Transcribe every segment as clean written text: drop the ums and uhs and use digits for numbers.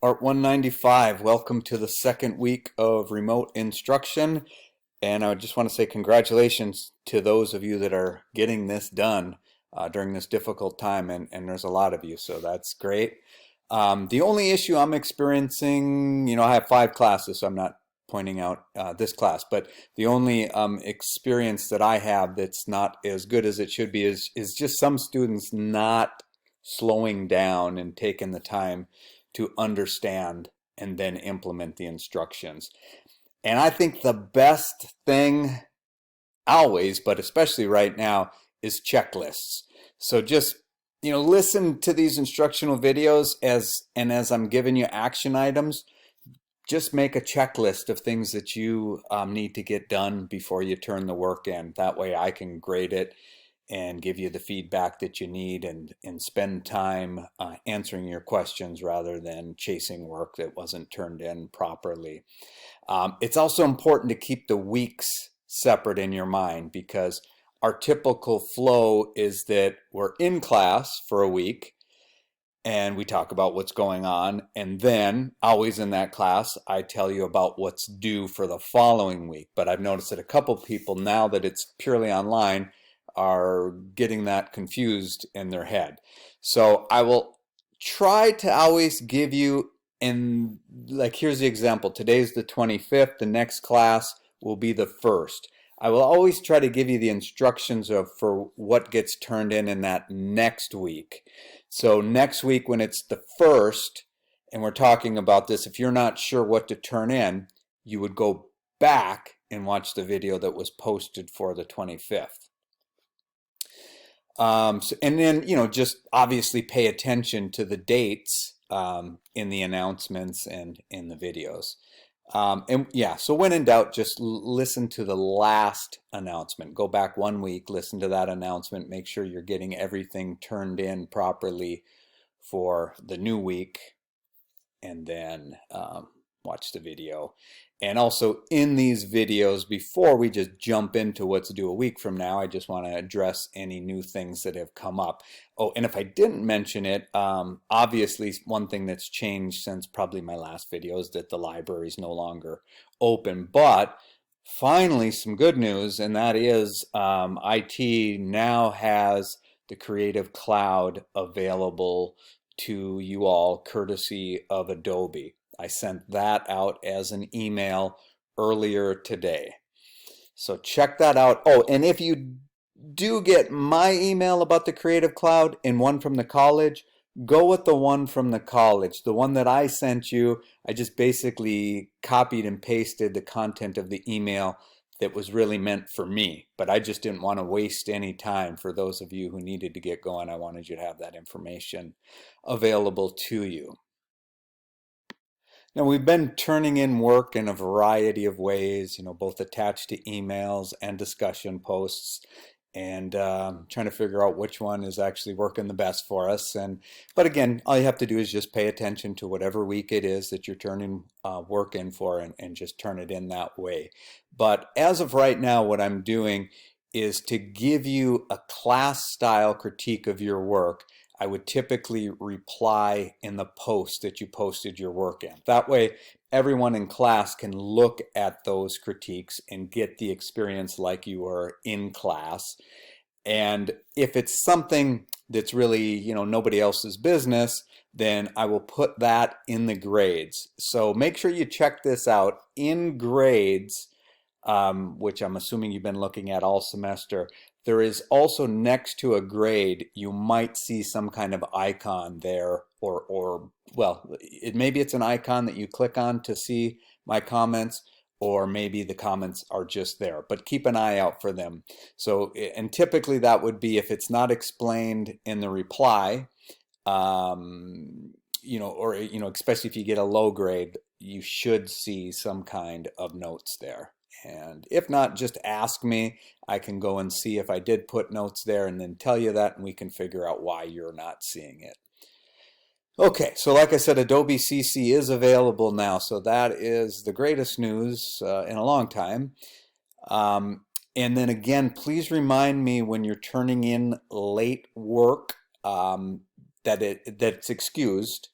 Art195, welcome to the second week of remote instruction. And I just want to say congratulations to those of you that are getting this done during this difficult time, and there's a lot of you, so that's great. The only issue I'm experiencing, I have 5 classes, so I'm not pointing out this class, but the only experience that I have that's not as good as it should be is just some students not slowing down and taking the time to understand and then implement the instructions. And I think the best thing always, but especially right now, is checklists. So just listen to these instructional videos as I'm giving you action items. Just make a checklist of things that you need to get done before you turn the work in. That way I can grade it and give you the feedback that you need, and spend time answering your questions rather than chasing work that wasn't turned in properly. It's also important to keep the weeks separate in your mind, because our typical flow is that we're in class for a week and we talk about what's going on, and then always in that class I tell you about what's due for the following week. But I've noticed that a couple people, now that it's purely online, are getting that confused in their head. So I will try to always give you, and like, here's the example. Today's the 25th, the next class will be the 1st. I will always try to give you the instructions for what gets turned in that next week. So next week, when it's the 1st and we're talking about this, if you're not sure what to turn in, you would go back and watch the video that was posted for the 25th. And then, just obviously pay attention to the dates in the announcements and in the videos. And yeah, so when in doubt, just listen to the last announcement. Go back 1 week, listen to that announcement, make sure you're getting everything turned in properly for the new week, and then watch the video. And also in these videos, before we just jump into what's due a week from now, I just want to address any new things that have come up. Oh, and if I didn't mention it, obviously one thing that's changed since probably my last video is that the library is no longer open. But finally, some good news, and that is IT now has the Creative Cloud available to you all, courtesy of Adobe. I sent that out as an email earlier today. So check that out. Oh, and if you do get my email about the Creative Cloud and one from the college, go with the one from the college. The one that I sent you, I just basically copied and pasted the content of the email that was really meant for me. But I just didn't want to waste any time for those of you who needed to get going. I wanted you to have that information available to you. Now, we've been turning in work in a variety of ways, both attached to emails and discussion posts, and trying to figure out which one is actually working the best for us. But again, all you have to do is just pay attention to whatever week it is that you're turning work in for, and just turn it in that way. But as of right now, what I'm doing is to give you a class-style critique of your work. I would typically reply in the post that you posted your work in. That way, everyone in class can look at those critiques and get the experience like you were in class. And if it's something that's really, nobody else's business, then I will put that in the grades. So make sure you check this out. In grades, which I'm assuming you've been looking at all semester, there is also, next to a grade, you might see some kind of icon there, or well, maybe it's an icon that you click on to see my comments, or maybe the comments are just there, but keep an eye out for them. So, and typically that would be, if it's not explained in the reply, or especially if you get a low grade, you should see some kind of notes there. And if not, just ask me. I can go and see if I did put notes there and then tell you that, and we can figure out why you're not seeing it. Okay, so like I said, Adobe CC is available now, so that is the greatest news in a long time. And then again, please remind me when you're turning in late work that it's excused.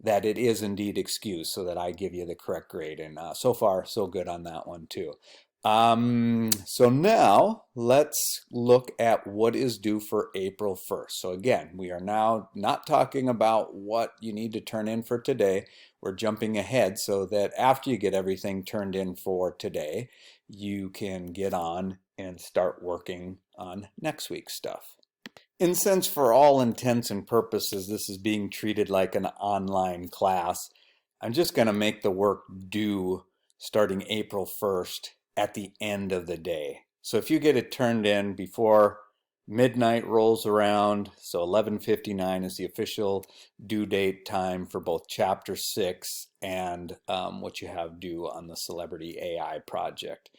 that it is indeed excused so that I give you the correct grade. And so far, so good on that one too. So now let's look at what is due for April 1st. So again, we are now not talking about what you need to turn in for today. We're jumping ahead so that after you get everything turned in for today, you can get on and start working on next week's stuff. And since for all intents and purposes this is being treated like an online class, I'm just going to make the work due starting April 1st at the end of the day. So if you get it turned in before midnight rolls around, so 11:59 is the official due date time for both Chapter 6 and what you have due on the Celebrity AI project.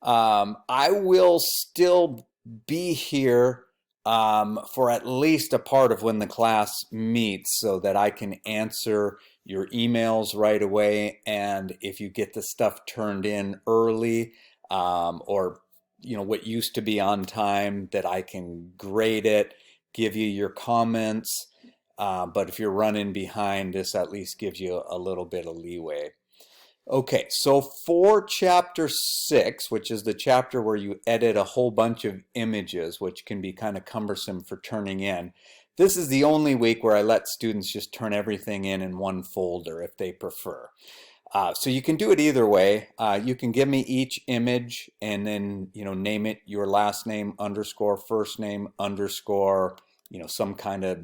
I will still be here for at least a part of when the class meets so that I can answer your emails right away. And if you get the stuff turned in early or what used to be on time, that I can grade it, give you your comments. But if you're running behind, this at least gives you a little bit of leeway. Okay, so for chapter 6, which is the chapter where you edit a whole bunch of images, which can be kind of cumbersome for turning in, this is the only week where I let students just turn everything in one folder if they prefer. So you can do it either way. You can give me each image and then name it your last name underscore first name underscore some kind of,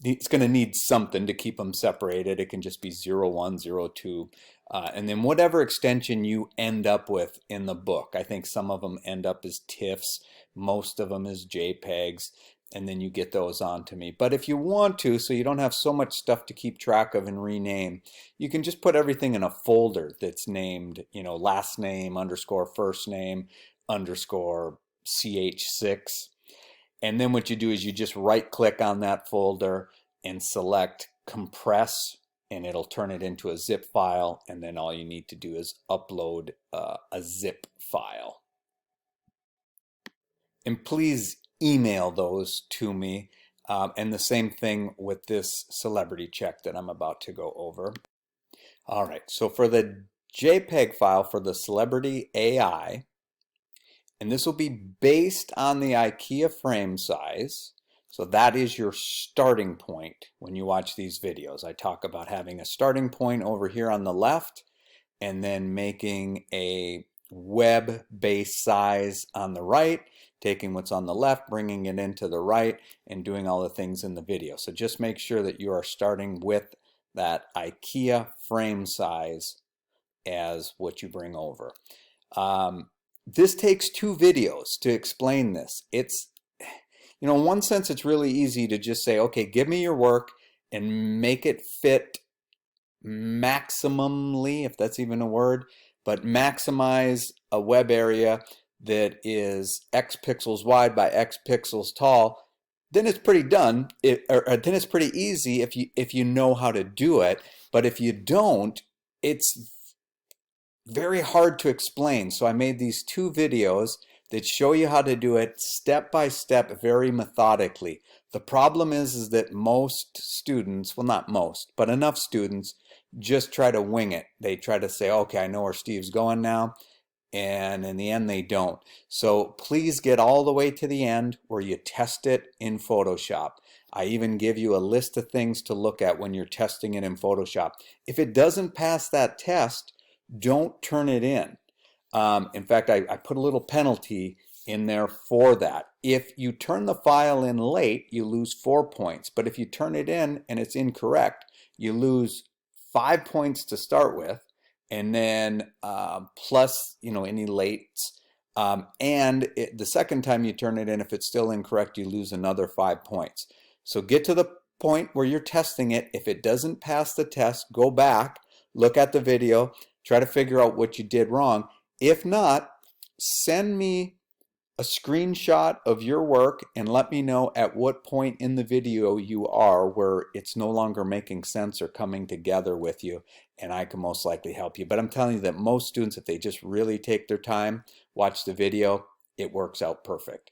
it's going to need something to keep them separated. It can just be 01, 02. And then whatever extension you end up with in the book. I think some of them end up as TIFFs, most of them as JPEGs, and then you get those on to me. But if you want to, so you don't have so much stuff to keep track of and rename, you can just put everything in a folder that's named, last name underscore first name underscore CH6. And then what you do is you just right click on that folder and select compress, and it'll turn it into a zip file, and then all you need to do is upload a zip file. And please email those to me, and the same thing with this celebrity check that I'm about to go over. All right, so for the JPEG file for the celebrity AI, and this will be based on the IKEA frame size. So that is your starting point when you watch these videos. I talk about having a starting point over here on the left and then making a web base size on the right, taking what's on the left, bringing it into the right, and doing all the things in the video. So just make sure that you are starting with that IKEA frame size as what you bring over. This takes 2 videos to explain this. It's, in one sense, it's really easy to just say, okay, give me your work and make it fit maximally, if that's even a word, but maximize a web area that is X pixels wide by X pixels tall. Then it's pretty done. Then it's pretty easy if you know how to do it. But if you don't, it's very hard to explain. So I made these 2 videos that show you how to do it step by step, very methodically. The problem is that most students, well, not most, but enough students just try to wing it. They try to say, okay, I know where Steve's going now. And in the end, they don't. So please get all the way to the end where you test it in Photoshop. I even give you a list of things to look at when you're testing it in Photoshop. If it doesn't pass that test, don't turn it in. In fact, I put a little penalty in there for that. If you turn the file in late, you lose 4 points. But if you turn it in and it's incorrect, you lose 5 points to start with, and then plus any lates. And the second time you turn it in, if it's still incorrect, you lose another 5 points. So get to the point where you're testing it. If it doesn't pass the test, go back, look at the video, try to figure out what you did wrong. If not, send me a screenshot of your work and let me know at what point in the video you are where it's no longer making sense or coming together with you, and I can most likely help you. But I'm telling you that most students, if they just really take their time, watch the video, it works out perfect.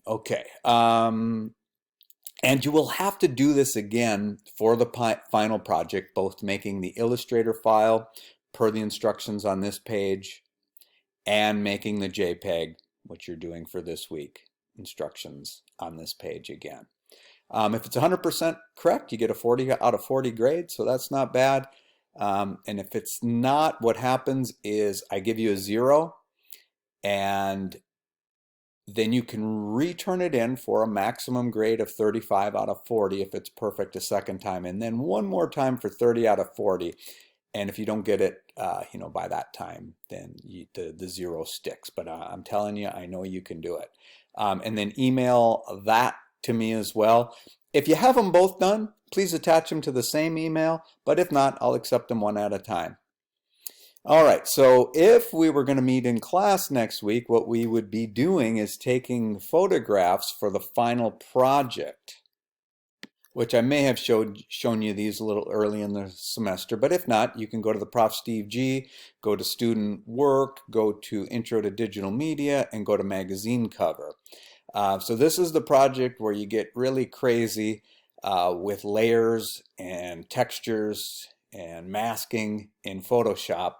Okay. And you will have to do this again for the final project, both making the Illustrator file per the instructions on this page and making the JPEG, which you're doing for this week, instructions on this page again. If it's 100% correct, you get a 40 out of 40 grade, so that's not bad. And if it's not, what happens is I give you a 0, and then you can return it in for a maximum grade of 35 out of 40 if it's perfect a second time, and then one more time for 30 out of 40. And if you don't get it, by that time, then the 0 sticks. But I'm telling you, I know you can do it. And then email that to me as well. If you have them both done, please attach them to the same email. But if not, I'll accept them one at a time. All right, so if we were going to meet in class next week, what we would be doing is taking photographs for the final project, which I may have shown you these a little early in the semester, but if not, you can go to the Prof. Steve G, go to Student Work, go to Intro to Digital Media, and go to Magazine Cover. So this is the project where you get really crazy with layers and textures and masking in Photoshop.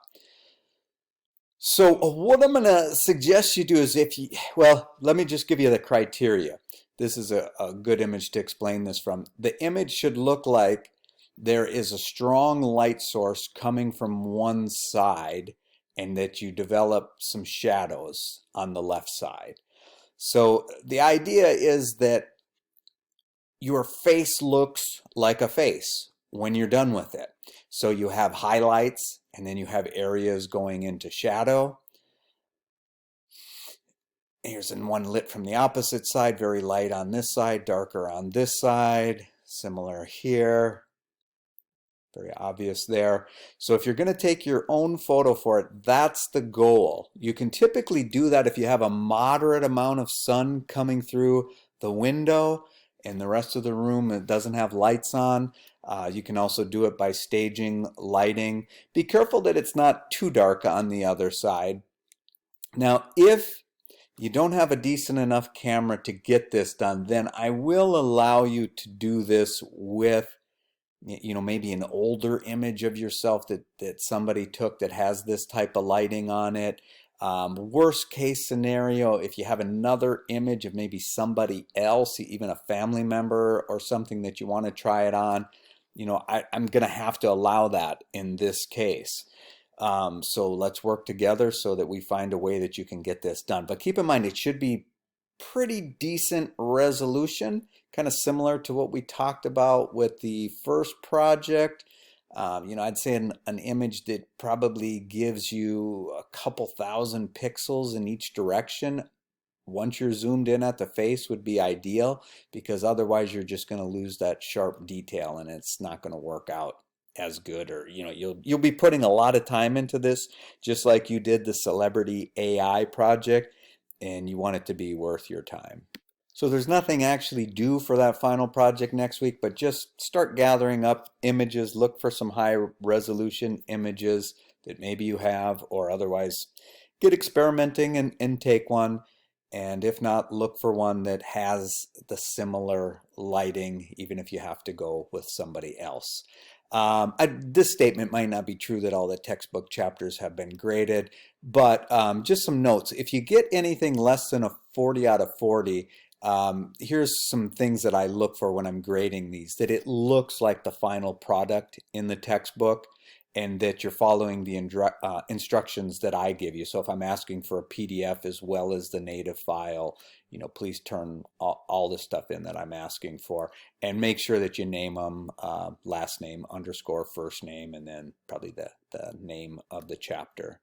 So what I'm going to suggest you do is let me just give you the criteria. This is a good image to explain this from. The image should look like there is a strong light source coming from one side and that you develop some shadows on the left side. So the idea is that your face looks like a face when you're done with it. So you have highlights, and then you have areas going into shadow. Here's one lit from the opposite side, very light on this side, darker on this side, similar here. Very obvious there. So if you're going to take your own photo for it, that's the goal. You can typically do that if you have a moderate amount of sun coming through the window and the rest of the room it doesn't have lights on. You can also do it by staging lighting. Be careful that it's not too dark on the other side. Now, if you don't have a decent enough camera to get this done, then I will allow you to do this with maybe an older image of yourself that somebody took that has this type of lighting on it. Worst case scenario, if you have another image of maybe somebody else, even a family member or something that you want to try it on, I'm going to have to allow that in this case. So let's work together so that we find a way that you can get this done. But keep in mind, it should be pretty decent resolution, kind of similar to what we talked about with the first project. I'd say an image that probably gives you a couple thousand pixels in each direction once you're zoomed in at the face would be ideal, because otherwise you're just going to lose that sharp detail and it's not going to work out as good, or you'll be putting a lot of time into this, just like you did the celebrity AI project, and you want it to be worth your time. So there's nothing actually due for that final project next week, but just start gathering up images. Look for some high resolution images that maybe you have, or otherwise get experimenting and take one. And if not, look for one that has the similar lighting, even if you have to go with somebody else. This statement might not be true that all the textbook chapters have been graded, but just some notes. If you get anything less than a 40 out of 40, here's some things that I look for when I'm grading these: that it looks like the final product in the textbook, and that you're following the instructions that I give you. So if I'm asking for a PDF as well as the native file, please turn all the stuff in that I'm asking for, and make sure that you name them last name underscore first name, and then probably the name of the chapter.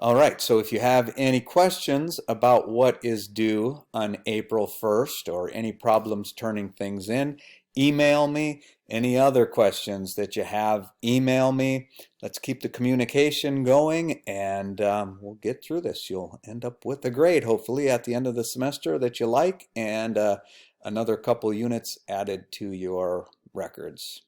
All right, so if you have any questions about what is due on April 1st, or any problems turning things in, email me. Any other questions that you have, email me. Let's keep the communication going, and we'll get through this. You'll end up with a grade, hopefully, at the end of the semester that you like, and another couple units added to your records.